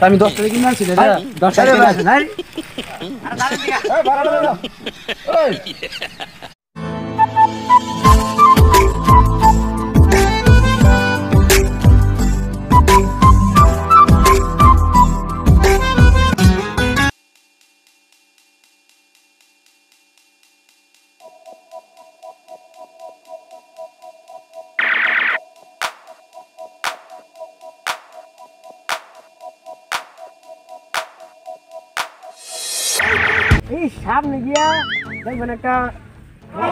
আমি 10 টাকা কিনে আনছি রে 10 টাকা কিনে আনছি নাই আরে দাঁড়ান দিগা এই বাড়া দাও ওই এই সামনে গিয়া দেখবেন একটা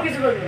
কিছু করবে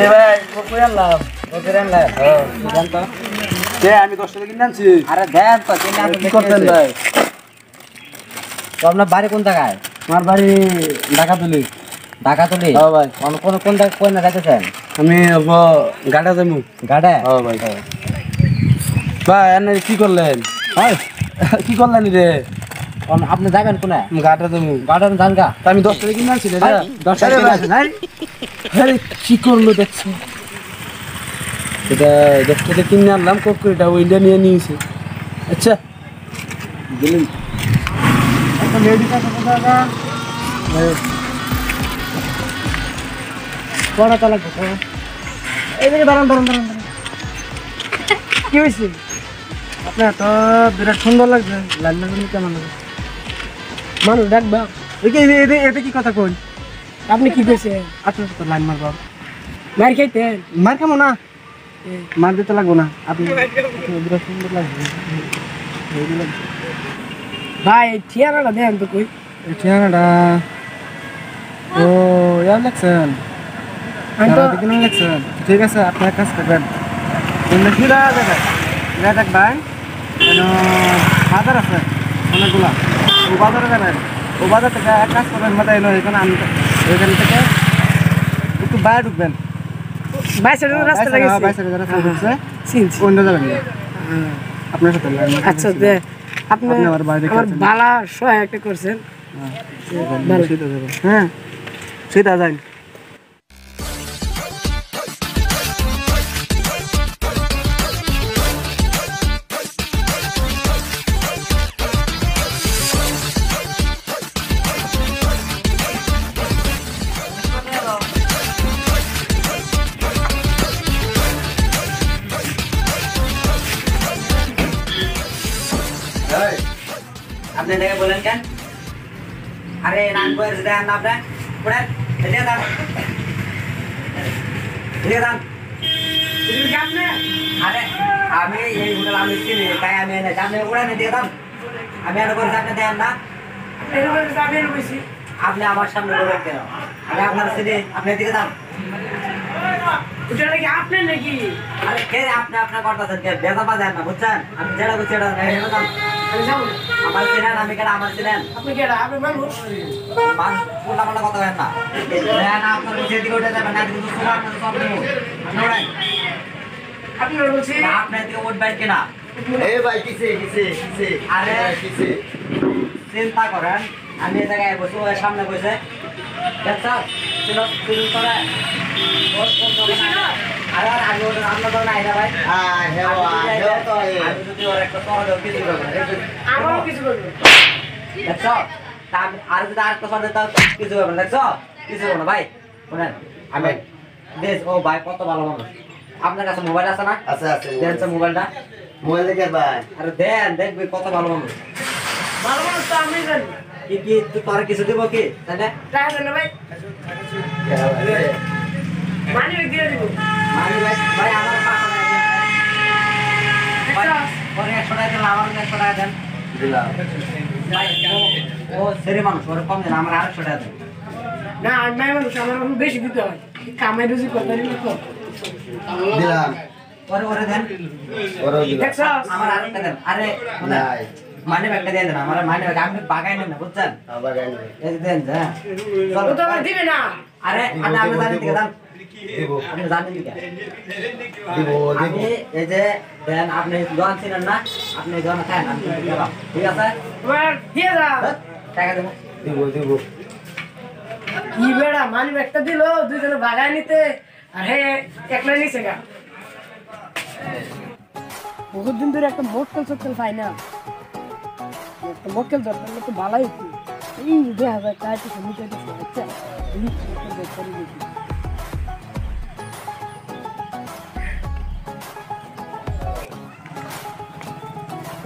এই ভাই কই আনলাম দেন তো কে আমি 10 টাকা কিনে আনছি আরে দেন তো কিনে আনতে কি করতেন ভাই তো আপনার বাড়ি কোন জায়গায় আমার বাড়ি ঢাকাতুলি হ্যাঁ ভাই কোন না যাইতেছেন আমি গাড়া যামু গাড়া হ্যাঁ ভাই ভাই এনে কি করলেন ভাই কি করলেন রে আপনি যাবেন কোনে গাড়া যামু গাড়া জানগা আমি 10 টাকা কিনে আনছি রে 10 টাকা কিনে আনছি নাই আরে কি করলো দেখছো এটা 10 টাকা কিনে আনলাম কোকরিটা ও ইন্ডিয়া নিয়ে নিয়েছে আচ্ছা দিলেন একটা লেডি কাছে কোথাকা বড় তালা কোথা এই দিকে দাঁড়ান কি হয়েছে আপনার তো বিরাট সুন্দর লাগছে লাইন কেমন মানুষ ডাকবা এটা কি কথা কই আপনি কি কইছেন আপনার তো লাইন মারবা মার খাইতেন মার খামো না মার দিতে লাগবো না আপনি বিরাট সুন্দর লাগছে ভাই ঠিয়ানাটা দেন তো কই ঠিয়ানাটা ও ইয়ার লাগছেন লাগছেন ঠিক আছে আপনার কাজ করবেন ভাই বাজার আছে অনেকগুলা ও বাজারে যাবেন ও বাজার থেকে এক কাজ করবেন মতো এলো এখানে আমি ওইখান থেকে একটু বাইরে ঢুকবেন অন্য যাবেন আপনার সাথে আচ্ছা আপনি আমার ভালো সহায়তা করছেন হ্যাঁ সেটা যাই আপনি এটাকে বলেন কেন আরে নাম করে দেন আপনি পড়ে দিয়ে দাও আরে আমি এই হোটেল আমি চিনি তাই আমি এনে আপনি পড়ে দিয়ে দাও আমি আর করে আপনি দেন না আপনি আমার সামনে বলেন কেন আমি আপনার চিনি আপনি দিকে দাও আপনার নাকি আরে কে আপনি আপনার করতেছেন কে বেজা বাজেন না বুঝছেন আমি যেটা বুঝছি এটা আমার চিনেন আমি কেন আমার চিনেন আপনি কেডা আপনি মানুষ উল্টা কথা বলেন না আপনার বুঝে দিকে উঠে যাবেন না কিন্তু সব নেব আপনি বলছি আপনার দিকে উঠবেন কিনা এই ভাই কিসে আরে চিন্তা করেন আমি এই জায়গায় বসে ওর সামনে বসে দেখছ করে আরে আগে ওদের আমরা তো নাই না ভাই আমি যদি ওর একটা সহযোগ কিছু করবো আমারও কিছু করবো দেখছ আর যদি আরেকটা সহযোগ তাও কিছু করবো দেখছ কিছু করবো না ভাই শোনেন আমি বেশ ও ভাই কত ভালো মানুষ আপনার কাছে মোবাইল আছে না আছে দেন মোবাইলটা মোবাইল দেখে ভাই আরে দেন দেখবি কত ভালো মানুষ তো আমি জানি কি তোর কিছু দিব কি তাই না টাকা দেন ভাই মানি দিয়ে দিব মানি ভাই আমার পরে 100 টাকা দিলাম, আমার 100 টাকা দেন। দিলাম ভাই, ও সেরে মানুষ, ওর কম দেন, আমার 800 টাকা দেন। না আমি মানুষ আমার এখন বেশি দিতে হয় কামাই রুজি করতে নিলে তো দিলাম পরে ওরে দেন, ওরও দিলাম দেখছ আমার 8 টাকা দেন। আরে নাই মানি ব্যাগটা দিয়ে দেন, আমার মানি ব্যাগ আমি বাগাই নেন না, বুঝছেন? আবার গাইন এই যে দেন, হ্যাঁ। ও তো আমার দিবে না আরে আপনি জানেন দিকে দেন, দিব আপনি জানেন দিকে। দিব আমি এই যে দেন, আপনি দোকান ছিলেন না, আপনি দোকান খান, আমি কিন্তু দিলাম। ঠিক আছে? তোমার দিয়ে দাও টাকা দেবো। দিব দিব কি বেড়া মানি একটা দিল দুইজনে ভাগায় নিতে আর হে একলা নিছে গা বহুত দিন ধরে একটা মোটকেল চটকেল পাই না একটা মোটকেল দরকার তো ভালোই হতো এই 2000 টাকা তো মিটার দিচ্ছে আচ্ছা এই মোটকেল দরকার দেখি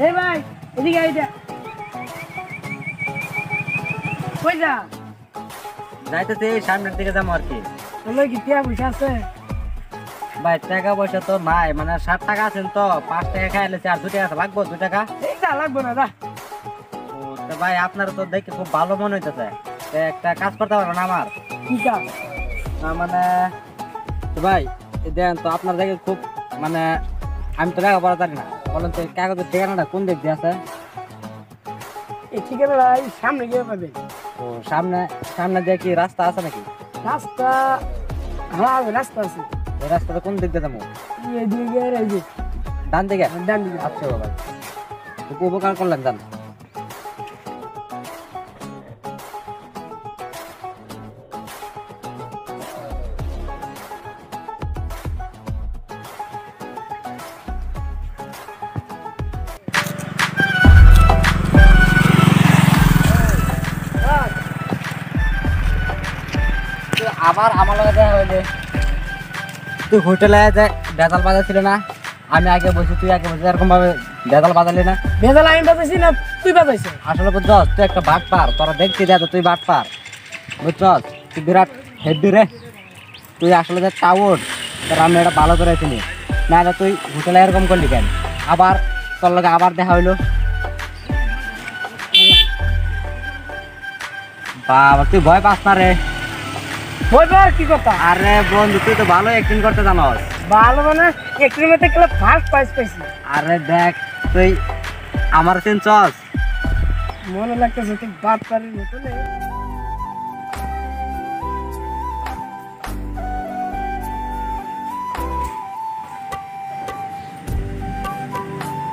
এই ভাই এদিকে আইটা কই যা যাইতেছি সামনের দিকে যাবো আর কি। তোমরা কি টিয়া পয়সা আছে ভাই টাকা পয়সা তো নাই, মানে 60 টাকা আছেন তো, 5 টাকা খাইলে আর 2 টাকা লাগবো, 2 টাকা। এই যা লাগবো না দা ও, তো ভাই আপনার তো দেখে খুব ভালো মনে হইতেছে, তো একটা কাজ করতে পারবেন আমার? কি কাজ না মানে তো ভাই এই দেন তো, আপনার দেখে খুব মানে আমি তো টাকা পড়া জানি না, বলেন তো এই কাগজের ঠিকানাটা কোন দিক দিয়ে আছে? এই ঠিকানা এই সামনে গিয়ে পাবে ও সামনে, সামনে দিয়ে কি রাস্তা আছে নাকি? রাস্তা হ্যাঁ রাস্তা আছে এই রাস্তাটা কোন দিক দিয়ে যাবো? এই দিকে এই যে ডান দিকে? ডান দিকে আচ্ছা ভাই, খুব উপকার করলেন, জান। আমার লগে দেখা হইলে তুই হোটেলে যে বেতাল বাজাচ্ছিল না, আমি আগে বসি তুই আগে বসি, এরকম ভাবে বেতাল বাজালি না। ভেজাল আমি বাজাইছি না তুই বাজাইছিস আসলে বুঝছস তুই একটা বাট পার, তোরা দেখছি দেখ তুই বাট পার, বুঝছস তুই বিরাট হেডি রে, তুই আসলে যে টাউট তোর আমি এটা ভালো করে চিনি না, এটা তুই হোটেলে এরকম করলি কেন? আবার তোর লগে আবার দেখা হইলো, বাবা তুই ভয় পাস না রে? বই পার কি কথা আরে বন্ধু তুই তো ভালো অ্যাক্টিং করতে জানোস। ভালো মানে একটুর মধ্যে গেলে ফার্স্ট প্রাইজ পাইছি আরে দেখ তুই আমার চিনছস? মনে লাগতেছে তুই বাদ পারিস মতো নেই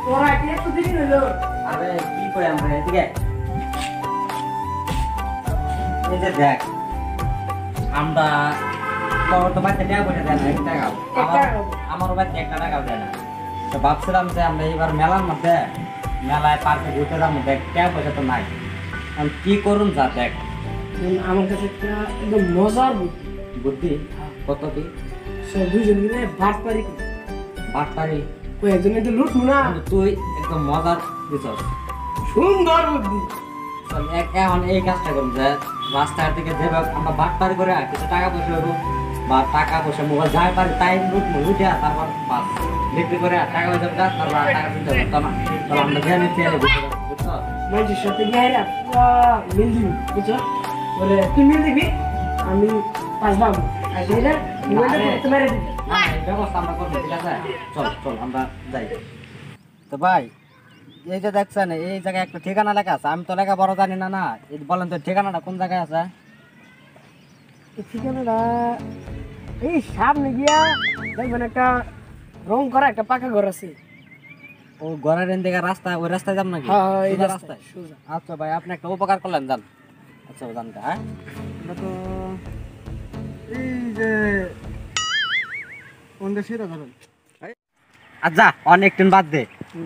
তোরা কি একটু দিন হলো আরে কি করে আমরা এদিকে এই যে দেখ, আমরা তো বাচ্চা টাকা পয়সা দেয় না, 1 টাকাও আমার বাচ্চা 1 টাকাও দেয় না। তো ভাবছিলাম যে আমরা এবার মেলার মধ্যে মেলায় পার্কে ঘুরতে যাবো, দেখ টাকা পয়সা তো নাই, আমি কি করুন যা দেখ। আমার কাছে একটা একদম মজার বুদ্ধি বুদ্ধি কত কি? সে দুজন মিলে বাদ পারি পাট পারি ওই একজন একটু লুটবো না তুই একদম মজার দিছস। সুন্দর বুদ্ধি চল এখন এই কাজটা করুন যে রাস্তার দিকে যেভাবে আমরা বাট পারি করে কিছু টাকা পয়সা হইব, বা টাকা পয়সা মোবাইল যাই পারি তাই লুটে তারপর বাস বিক্রি করে টাকা পয়সা তারপর টাকা দিতে হবে, তখন আমরা যে নিতে বুঝছো? মানুষের সাথে গিয়ে পুরা মিল দিবি বুঝছো বলে তুই মিল দিবি আমি 5 ভাগ আর দিলে মোবাইলটা করতে মেরে দিবি না, এই ব্যবস্থা আমরা করবো, ঠিক আছে? চল চল আমরা যাই। তো ভাই এই যে দেখছেন এই জায়গায় একটা ঠিকানা লেখা আছে, আমি তো লেখা বড় জানি না, না এই বলেন তো ঠিকানাটা কোন জায়গায় আছে? এই ঠিকানাটা এই সামনে গিয়া দেখবেন একটা রং করা একটা পাকা ঘর আছে ও ঘরের দিকে রাস্তা, ওই রাস্তায় যাম নাকি? হ্যাঁ এই সোজা রাস্তায় সোজা আচ্ছা ভাই আপনি একটা উপকার করলেন, যান। আচ্ছা জান, হ্যাঁ আমরা তো এই যে কোনটা সেটা ধরেন আচ্ছা অনেক দিন বাদ দে,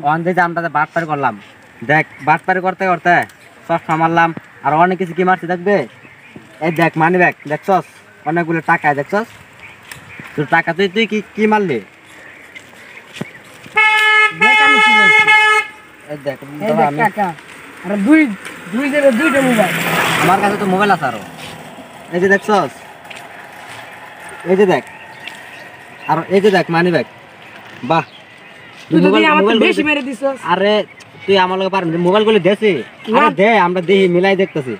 অন যে আমরা যে বাটপারি করলাম, দেখ বাটপারি করতে করতে চশমা মারলাম আর অনেক কিছু কি মারছি দেখবে, এই দেখ মানি ব্যাগ দেখছস, অনেকগুলো টাকা দেখছস, তোর টাকা তুই তুই কি কি মারলি? দেখ আমি কি বলছি এই দেখ এই দেখ কাকা আর দুই জায়গায় দুইটা মোবাইল আমার কাছে তো মোবাইল আছে আরো, এই যে দেখছস, এই যে দেখ, আর এই যে দেখ মানি ব্যাগ, বাহ তুই যদি মোবাইল- আমার মোবাইল বেশি করে- মেরে দিছস আরে তুই আমার লগে পারবি না। মোবাইল গুলো দেছি না। আরে দে আমরা দেখি মিলাই দেখতেছি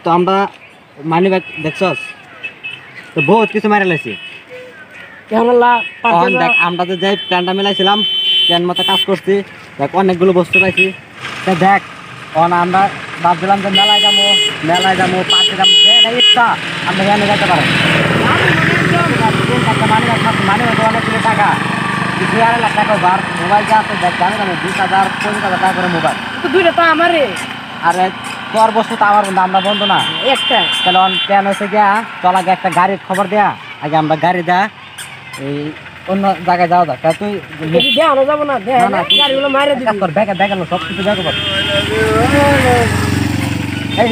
তো আমরা মানি ব্যাগ দেখছস তো বহুত কিছু মারা লাইছি কেমন লা তখন দেখ আমরা তো যাই প্ল্যানটা মিলাইছিলাম প্ল্যান মতো কাজ করছি দেখ অনেকগুলো বস্তু পাইছি তা দেখ তখন আমরা ভাবছিলাম যে মেলায় যাবো পার্কে যাবো ইচ্ছা আমরা এখানে যেতে পারো মানি ব্যাগ অনেকগুলো টাকা 2.5 লাখ টাকা বার মোবাইল যা আছে দেখ জানি না 20,000 25,000 টাকা করে মোবাইল তো দুইটা তো আমারে আরে তোর বস্তু তো আমার বন্ধু আমরা বন্ধু না একটা তাহলে প্ল্যান হয়েছে গিয়া চল আগে একটা গাড়ির খবর দেয়া আগে আমরা গাড়ি দেয়া এই অন্য জায়গায় যাওয়া যাক তা তুই যদি দেখানো যাবো না দেখ না, তুই- গাড়িগুলো মাইরে দিবি কাজ কর ব্যাগে ব্যাগে সব কিছু ব্যাগে কর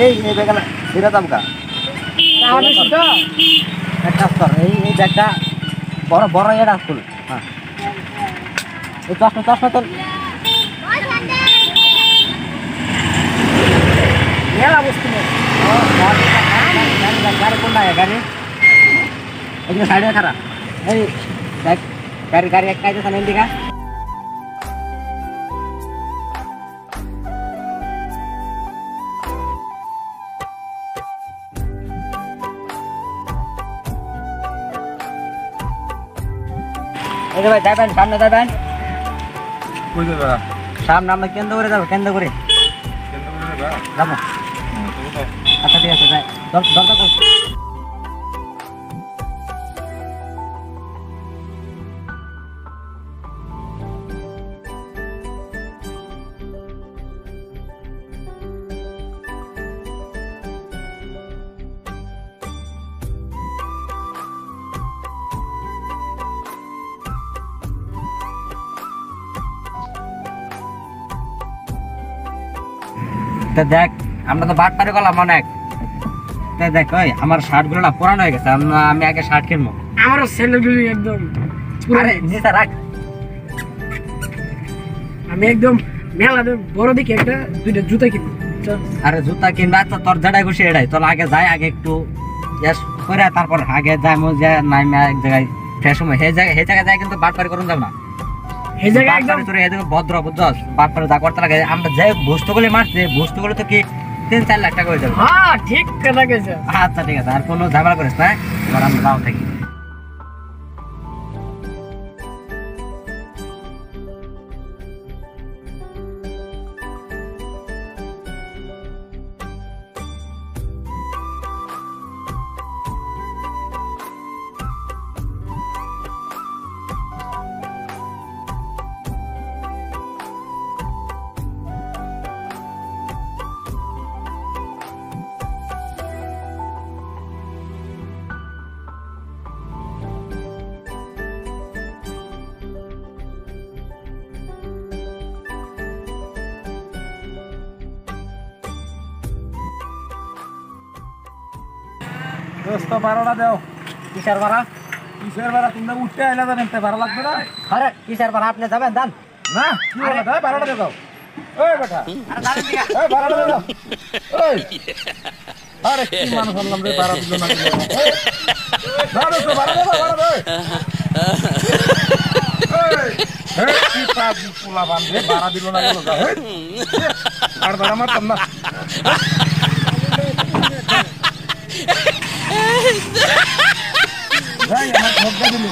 এই ব্যাগে ফিরে যাবো গা তাহলে শুধু এক কাজ কর এই ব্যাগটা বড় বড় এটা খুল হ্যাঁ এই চশমা তোর মেলা বস্তু নেই গাড়ি কোনটা গাড়ি এগুলো সাইডে খারাপ এই দেখ গাড়ি এক কাজে সামনে দিকা এই যে ভাই যাবেন সামনে যাবেন সামনে আমরা কেন্দ্র করে যাবো কেন্দ্র করে যাবো আচ্ছা ঠিক আছে যাই দরকার করছি তা দেখ আমরা তো বাট পারি করলাম অনেক তা দেখ ওই আমার শার্ট গুলো না পুরানো হয়ে গেছে আমি আগে শার্ট কিনবো আমারও ছেলেগুলি একদম আরে নিচে রাখ আমি একদম মেলা বড় দেখি একটা দুইটা জুতা কিনবো চল। আরে জুতা কিনবা তো তোর যেটাই খুশি এটাই তোর আগে যাই আগে একটু ইয়াস করে তারপর আগে যাই যে নাই এক জায়গায় ফ্রেশ সময় সেই জায়গায় যাই কিন্তু বাট পারি করুন যাব না এই জায়গায় একদম তোর এদিকে ভদ্র বুঝছস বাট পারি যা করতে লাগে আমরা যে বস্তুগুলো মারছি বস্তুগুলো তো কি 3-4 লাখ টাকা হয়ে যাবে হ্যাঁ ঠিক কথা কইছ আচ্ছা ঠিক আছে আর কোনো ঝামেলা করিস না এবার আমরা যাও থাকি দোস্ত 12টা দাও কিসের ভাড়া কিসের ভাড়া তোমরা উঠতে আইলা জানেন তাই ভাড়া লাগবে না আরে কিসের ভাড়া আপনি যাবেন দান না কি বলে ভাই 12টা দাও ওই বেটা আরে দাঁড়ান দিকে এই 12টা দাও ওই আরে কি মানুষ আনলাম রে 12 দিল না না দোস্ত 12 দাও 12 দাও এই এই কি পাঁচ পোলা বান্ধে 12 দিল না গেল যা আর 12 মারতাম না যাই আমার খোঁজ দিল